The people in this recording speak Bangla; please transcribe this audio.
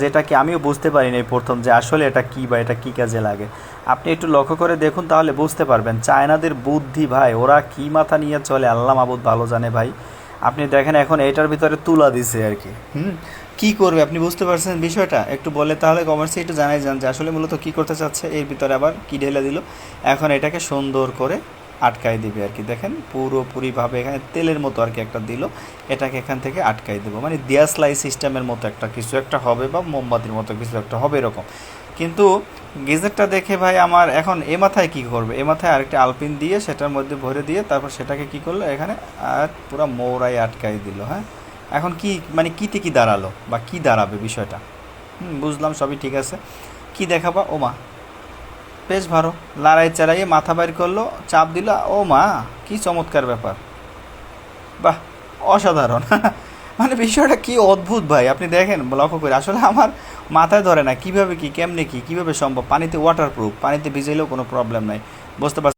যেটাকে আমিও বুঝতে পারিনি প্রথম যে আসলে এটা কী বা এটা কী কাজে লাগে। আপনি একটু লক্ষ্য করে দেখুন, তাহলে বুঝতে পারবেন চায়নাদের বুদ্ধি ভাই, ওরা কী মাথা নিয়ে চলে আল্লাহ মাবুদ ভালো জানে ভাই। আপনি দেখেন এখন এটার ভিতরে তুলা দিছে আর কি। কী করবে আপনি বুঝতে পারছেন বিষয়টা? একটু বলে তাহলে কমেন্টসে একটু জানাই যান যে আসলে মূলত কী করতে চাচ্ছে। এর ভিতরে আবার কী ঢেলে দিল, এখন এটাকে সুন্দর করে আটকাই দিবে আর কি। দেখেন পুরোপুরিভাবে এখানে তেলের মতো আর কি একটা দিল, এটাকে এখান থেকে আটকাই দেবো, মানে দিয়াসলাই সিস্টেমের মতো একটা কিছু একটা হবে বা মোমবাতির মতো কিছু একটা হবে এরকম। কিন্তু গেজেটটা দেখে ভাই আমার এখন এ মাথায় কী করবে, এ মাথায় আরেকটা আলপিন দিয়ে সেটার মধ্যে ভরে দিয়ে তারপর সেটাকে কী করলো এখানে আর পুরো মৌরাই আটকাই দিল। হ্যাঁ, এখন কি মানে কীতে কী দাঁড়ালো বা কী দাঁড়াবে বিষয়টা? বুঝলাম সবই ঠিক আছে, কি দেখাবা ও মা, বেশ ভালো। লড়াই চাড়াইয়ে মাথা বাইর করলো, চাপ দিল, ও মা কি চমৎকার ব্যাপার, বাহ, অসাধারণ। মানে বিষয়টা কি অদ্ভুত ভাই, আপনি দেখেন লক্ষ্য করে, আসলে আমার মাথায় ধরে না কীভাবে কি কেমনে কি কীভাবে সম্ভব। পানিতে ওয়াটারপ্রুফ, পানিতে ভিজাইলেও কোনো প্রবলেম নাই, বুঝতে পারছি।